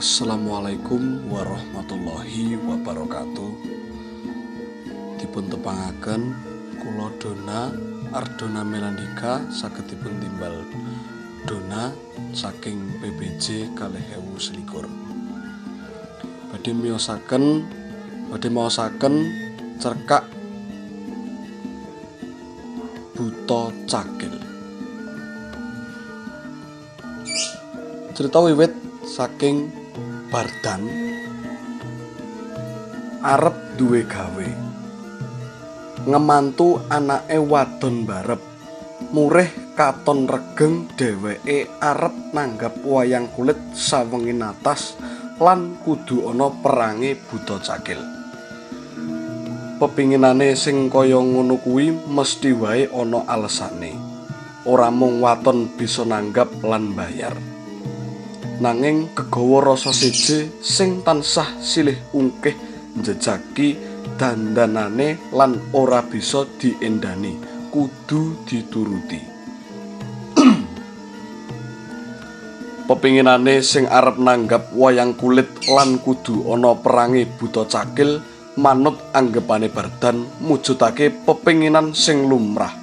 Assalamualaikum warahmatullahi wabarakatuh. Dipun tepangaken kula Dona Ardona Melandika saged dipun timbal Dona saking PBJ 2021. Badhe maosaken cerkak Buta Cakil. Cerita wiwit saking Bardan arep duwe gawe, ngemantu anake wadon barep, murih katon regeng dheweke arep nanggap wayang kulit sawengi natas lan kudu ana perange Buta Cakil. Pepinginane sing kaya ngono kuwi mesti wae ana alesane. Ora mung waton bisa nanggap lan bayar. Nanging kegawa rasa seje sing tansah silih ungkih njejaki dandanane lan ora bisa diendani, kudu dituruti. Pepinginane sing arep nanggap wayang kulit lan kudu ana perange Buta Cakil manut anggepane Bardan mujudake pepinginan sing lumrah,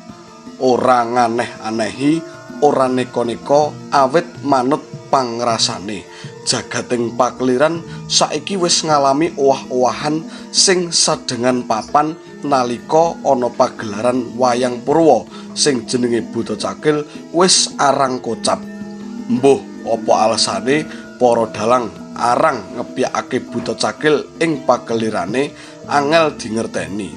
ora nganeh-anehi, ora neka-neka, awit manut pangrasane. Jagating pakliran saiki wis ngalami owah-owahan sing sadengan papan nalika ana pagelaran wayang Purwa sing jenenge Buta Cakil wis arang kocap. Mbuh apa alesane para dalang arang ngepyakake Buta Cakil ing pagelirane angel dingerteni.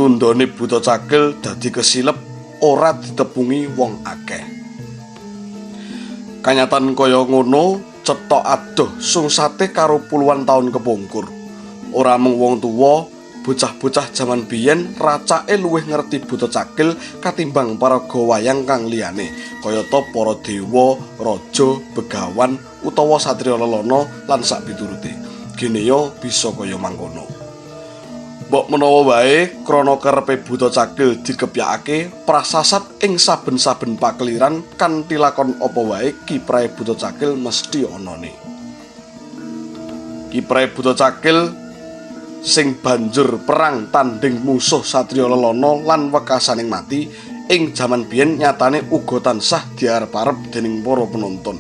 Tundone Buta Cakil dadi kesilep ora ditepungi wong akeh. Kanyatan kaya ngono cetok adoh sungsate karo puluhan taun kepungkur. Ora mung wong tuwa, bocah-bocah jaman biyen racake luwih ngerti Buta Cakil katimbang paraga wayang kang liyane, kayata para dewa, raja, begawan utawa satriya lelana lan sak piturute. Geneya bisa kaya mangkono. Mbok menawa wae krana karepe Buta Cakil dikepyakake prasasat ing saben-saben pakeliran kanthi lakon apa wae kiprahe Buta Cakil mesti anane. Kiprahe Buta Cakil sing banjur perang tanding musuh satriya lelana lan wekasaning mati ing jaman biyen nyatane uga tansah diarep-arep dening para penonton.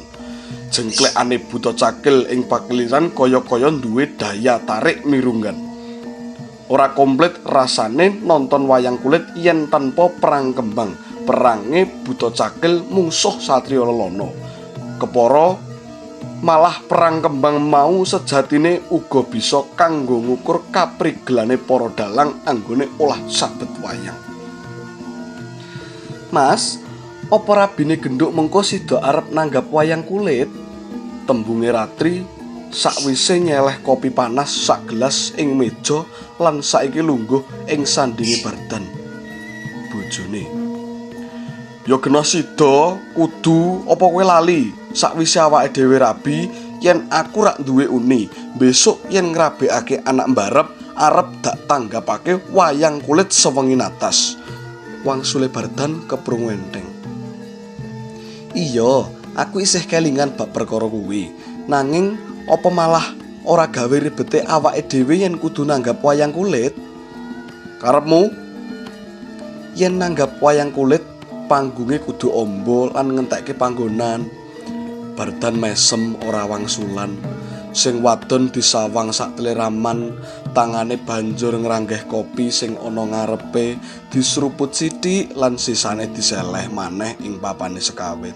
Jengklekane Buta Cakil ing pakeliran kaya-kaya duwe daya tarik mirunggan. Ora komplit rasane nonton wayang kulit yen tanpa perang kembang. Perange Buta Cakil mungsuh satriya lelana. Kepara malah perang kembang mau sejatine uga bisa kanggo ngukur kaprigelane para dalang anggone olah sabet wayang. Mas, apa rabine genduk mengko sida arep nanggap wayang kulit? Tembunge Ratri sakwise nyeleh kopi panas sak gelas ing meja lan saiki lungguh ing sandinge Bardan. Bojone, ya kena sida, kudu apa kowe lali sakwise awake dhewe rabi yen aku rak duwe uni, besok yen ngrabekake anak mbarep arep dak tanggapake wayang kulit sewengi natas. Wangsule Bardan keprungu enteng. Iya, aku isih kelingan bab perkara kuwi, nanging apa malah ora gawe ribete awake dhewe yen kudu nanggap wayang kulit? Karepmu yen nanggap wayang kulit panggunge kudu amba lan ngentekke panggonan. Bardan mesem ora wangsulan. Sing wadon disawang sak tleraman, tangane banjur ngranggeh kopi sing ana ngarepe, diseruput sithik lan sisane diseleh maneh ing papane sekawit.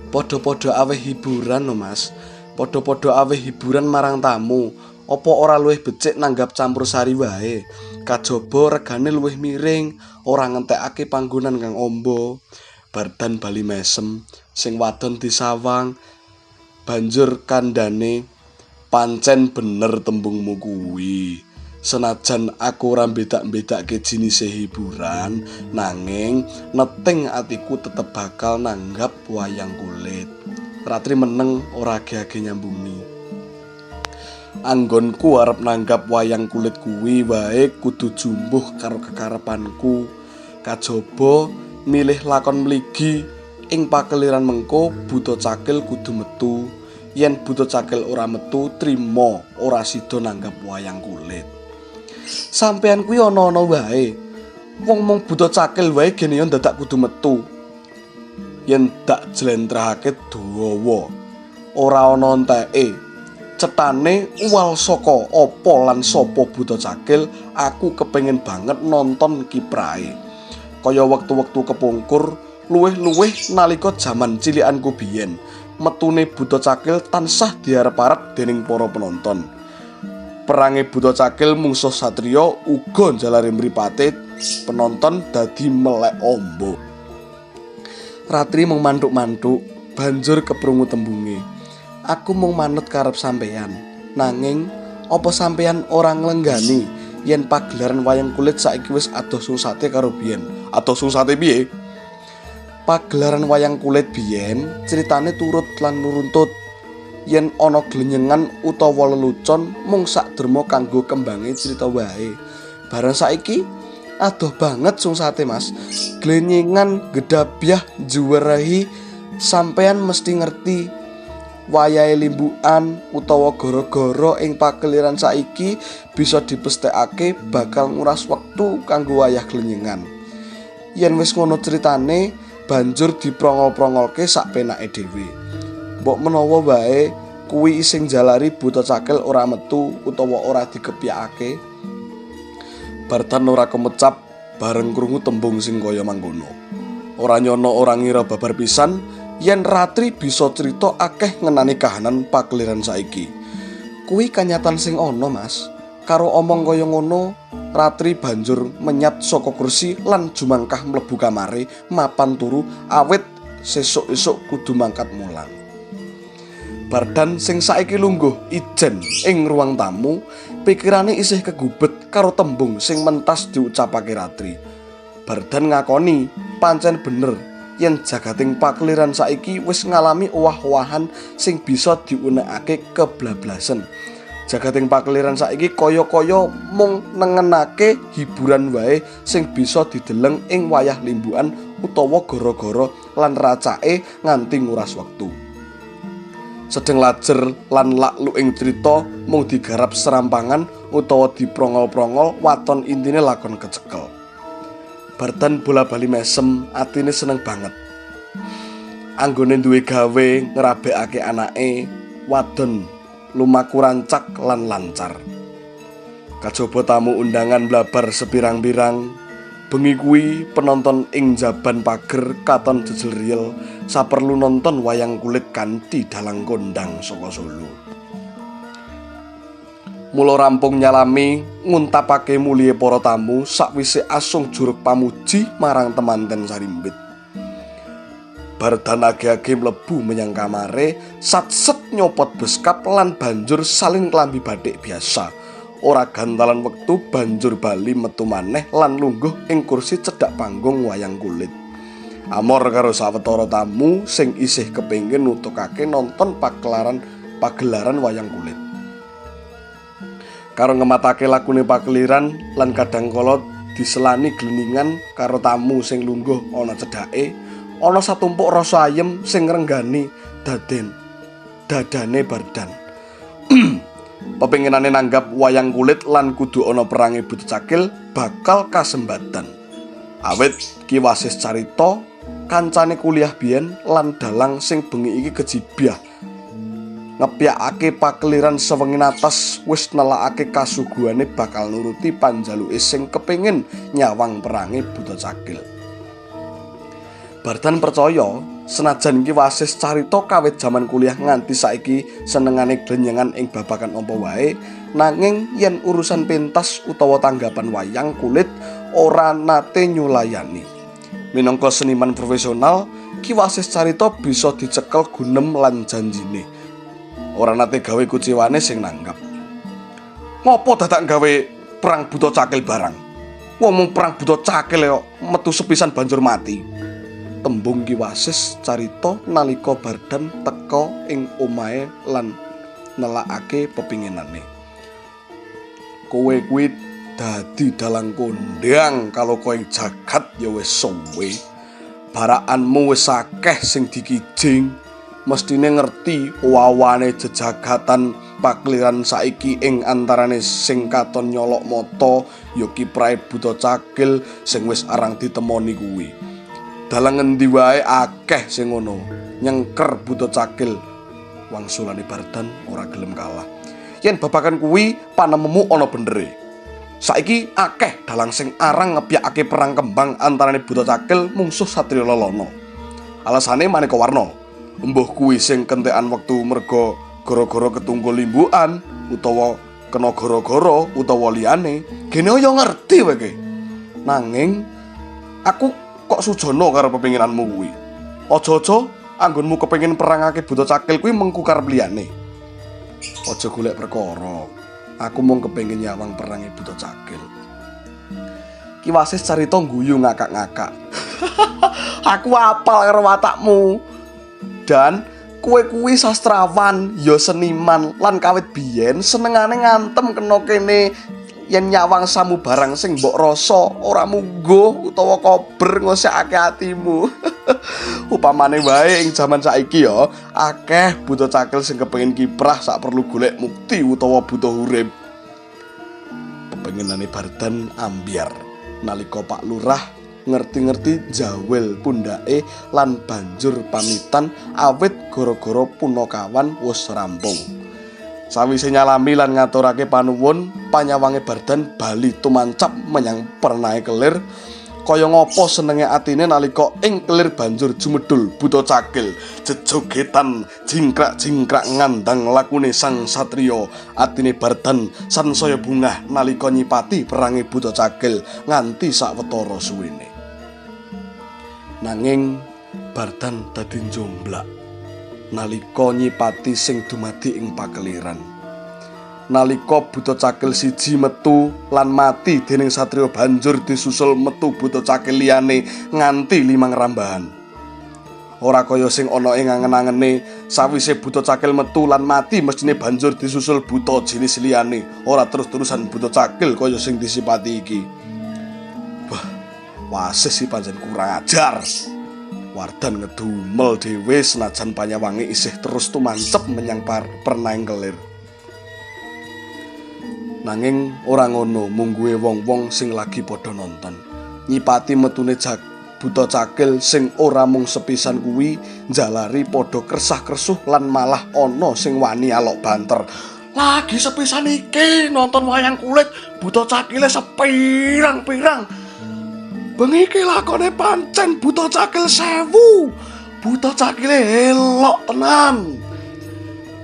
Padha-padha aweh hiburan lho, Mas. Padha-padha aweh hiburan marang tamu. Apa ora luwih becik nanggap campursari wae? Kajaba regane luwih miring, ora ngentekake panggonan kang amba. Bardan bali mesem, sing wadon disawang. Banjur kandhane, pancen bener tembungmu kuwi. Senajan aku ora bedak-bedake jinise hiburan, nanging neting atiku tetep bakal nanggap wayang kulit. Ratri meneng ora age-age nyambungi. Anggonku arep nanggap wayang kulit kuwi wae kudu jumbuh karo kekarepanku. Kajaba milih lakon mligi ing pakeliran mengko Buta Cakil kudu metu. yen Buta Cakil ora metu trima ora sida nanggap wayang kulit. Sampeyan kuwi ana-ana wae. Wong mung Buta Cakil wae gene yo dadak kudu metu. Yen dak jlentrehake dawa ora ana enteke. Cetane uwal saka apa lan sapa Buta Cakil, aku kepengin banget nonton kiprahe. Kaya wektu-wektu kepungkur luwih-luwih nalika jaman cilikanku biyen. Metune Buta Cakil tansah diarep-arep dening para penonton. Perange Buta Cakil mungsuh satriya uga njalari mripate penonton dadi melek ombo. Ratri mung mantuk-mantuk banjur keprungu tembunge. Aku mung manut karep sampeyan. Nanging apa sampeyan ora nglenggani yen pagelaran wayang kulit saiki wis adoh sungsate karo biyen? Adoh sungsate piye? Pagelaran wayang kulit biyen critane turut lan nuruntut. Yen ana glenyengan utawa lelucon mung sak derma kanggo kembange crita wae. Bareng saiki adoh banget sungsate, Mas. Glenyengan gedabyah juwerahi sampeyan mesti ngerti. Wayahe limbukan utawa gara-gara ing pakeliran saiki bisa dipesthekake bakal nguras wektu kanggo wayah glenyengan. Yen wis ngono critane banjur diprongol-prongolke sak penake dhewe. Mbok menawa wae kuwi sing jalari Buta Cakil ora metu utawa ora dikepyakake. Bartan ora kemecap bareng krungu tembung sing kaya mangkono. Ora nyono ora ngira babar pisan yen Ratri bisa crita akeh ngenani kahanan pakeliran saiki. Kuwi kanyatan sing ana, Mas. Karo omong kaya ngono, Ratri banjur menyat saka kursi lan jumangkah mlebu kamare mapan turu awit sesuk-esuk kudu mangkat mulang. Bardan sing saiki lungguh ijen ing ruang tamu, pikirane isih kegubet karo tembung sing mentas diucapake Ratri. Bardan ngakoni pancen bener yen jagating pakeliran saiki wis ngalami owah-owahan sing bisa diunekake keblablasen. Jagating pakeliran saiki kaya-kaya mung nengenake hiburan wae sing bisa dideleng ing wayah limbukan utawa gara-gara lan racake nganti nguras wektu. Sedeng lajer lan laklu ing crita mung digarap serampangan utawa diprongol-prongol, waton intine lakon kecekel. Bartan bola-bali mesem, atine seneng banget. Anggone duwe gawe ngrabekake anake, wadon lumaku rancak lan lancar. Kajaba tamu undangan blabar sepirang-pirang. Bengi kuwi penonton ing jaban pager katon jejel riel saperlu nonton wayang kulit kanthi dalang kondang saka Solo. Mula rampung nyalami nguntapake mulihe para tamu sakwise asung juruk pamuji marang temanten sarimbit. Bardan age-age mlebu menyang kamare, satset nyopot beskap lan banjur salin klambi bathik biasa. Ora gantalan wektu banjur bali metu maneh lan lungguh ing kursi cedhak panggung wayang kulit. Amor karo sawetara tamu sing isih kepengin nutukake nonton pagelaran wayang kulit. Karo ngematake lakune pakeliran lan kadangkala diselani gleningan karo tamu sing lungguh ana cedhake, ana satumpuk rasa ayem sing ngrenggani dadane Bardan. Pepenginane nanggap wayang kulit lan kudu ana perange Buta Cakil bakal kasembatan. Awit Ki Wasis carita kancane kuliah biyen lan dalang sing bengi iki kejibyah ngepyakake pakeliran sewengi atas wis nelakake kasuguhane bakal nuruti panjaluke sing kepengin nyawang perange Buta Cakil. Bardan percaya senajan Ki Wasis carita kawit jaman kuliah nganti saiki senengane glenyengan ing babagan apa wae, nanging yen urusan pentas utawa tanggapan wayang kulit ora nate nyulayani. Minangka seniman profesional, Ki Wasis carita bisa dicekel gunem lan janjine. Ora nate gawe kuciwane sing nanggap. Ngopo dadak gawe perang Buta Cakil barang? Wong perang Buta Cakil kok metu sepisan banjur mati. Tembung Ki Wasis carita nalika Bardan teka ing omahe lan nelakake pepinginane. Kowe kuwi dadi dalang kondang kaloka ing jagat ya wis suwe. Barakanmu wis akeh sing dikijing. mestine ngerti wawane jejagatan pakliran saiki ing antarane sing katon nyolok mata ya kiprahe Buta Cakil sing wis arang ditemoni kuwi. Dalang ngendi wae akeh sing ngono. Nyengker Buta Cakil wangsulane Bardan ora gelem kalah. Yen babagan kuwi panememu ana bendere. Saiki akeh dalang sing arang ngebyakake perang kembang antarane Buta Cakil mungsuh Satriya Lelana. Alasane maneka warna. Embuh kuwi sing kentekan wektu merga gara-gara ketunggul limbukan utawa kena gara-gara utawa liyane, gene yo ngerti wae. Nanging aku kok sujana karo pepinginanmu kuwi. Aja-aja anggonmu kepengin perangake Buta Cakil kuwi mengku karep liyane. Aja golek perkara. Aku mung kepengin nyawang perange Buta Cakil. Ki Wasis carita guyu ngakak-ngakak. Aku apal karo watakmu. Dan kowe kuwi sastrawan, ya seniman lan kawit biyen senengane ngantem kena kene yen nyawang samu barang sing mbok rasa ora mungguh utawa kober ngosekake atimu. Upamane wae ing jaman saiki ya akeh Buta Cakil sing kepengin kiprah sak perlu golek mukti utawa butuh urip. Pepenginane Bardan ambyar nalika Pak Lurah ngerti-ngerti jawel pundake lan banjur pamitan awit gara-gara punakawan wis rampung. Sawise nyalami lan ngaturake panuwun, panyawange Bardan bali tumancap menyang pernahe kelir. Kaya ngapa senenge atine nalika ing kelir banjur jumedul Buta Cakil, jejogetan jingkrak-jingkrak ngandang lakune sang satriya. Atine Bardan sansaya bungah nalika nyipati perange Buta Cakil nganti sawetara suwene. Nanging Bardan dadi njomblak nalika nyipati sing dumadi ing pakeliran. Nalika Buta Cakil siji metu lan mati dening satriya banjur disusul metu Buta Cakil liyane nganti 5 rambahan. Ora kaya sing ana ing angen-angene sawise Buta Cakil metu lan mati mestine banjur disusul buta jinis liyane. Ora terus-terusan Buta Cakil kaya sing disipati iki. Wah, Wasis si pancen kurang ajar. Wardan ngedumel dhewe senajan panyawange isih terus tumancep menyang pernaing kelir. Nanging ora ngono mungguhe wong-wong sing lagi padha nonton. Nyipati metune Buta Cakil sing ora mung sepisan kuwi njalari padha kresah-kresuh lan malah ana sing wani alok banter. Lagi sepisan iki nonton wayang kulit Buta Cakile sepirang-pirang. Bengi iki lakone pancen Buta Cakil 1000. Buta Cakile elok tenan.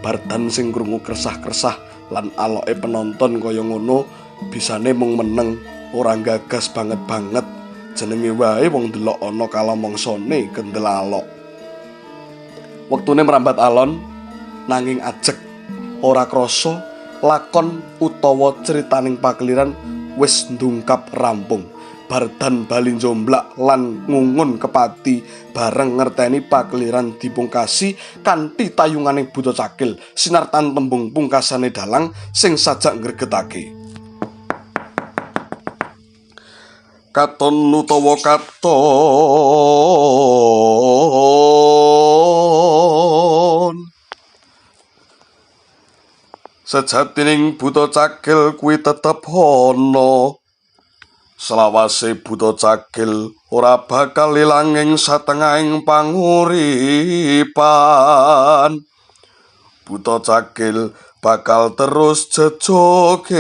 Bardan sing krungu kresah-kresah lan aloke penonton kaya ngono bisane mung meneng ora gagas banget-banget. Jenenge wae wong delok ana kala mangsane kendel alok. Wektune mrambat alon nanging ajeg ora krasa lakon utawa critaning pakeliran wis ndungkap rampung. Bardan bali njomblak lan ngungun kepati bareng ngerteni pakeliran dipungkasi kanthi tayunganing Buta Cakil sinartan tembung pungkasane dalang sing sajak ngregetake. Katon utawa katon sejatining Buta Cakil kuwi tetep ana. Selawase Buta Cakil ora bakal ilang ing satengahing panguripan. Buta Cakil bakal terus jejogetan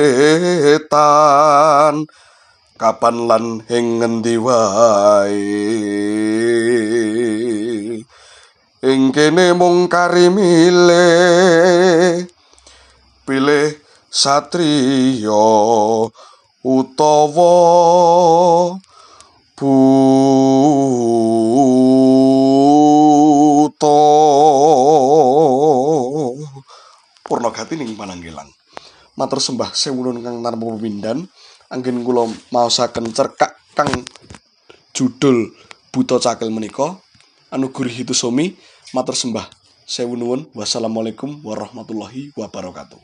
kapan lan ing ngendi wae. Ing kene mung karimile pilih satriya utawa buta. Purnagati ning Pananggelang. Matur sembah sewu nuwun Kang Narma Pepindhan. Anggen kula maosaken cerkak kang judul Buta Cakil menika. Anugrih Hitu Somi. Matur sembah sewu nuwun. Wassalamualaikum warahmatullahi wabarakatuh.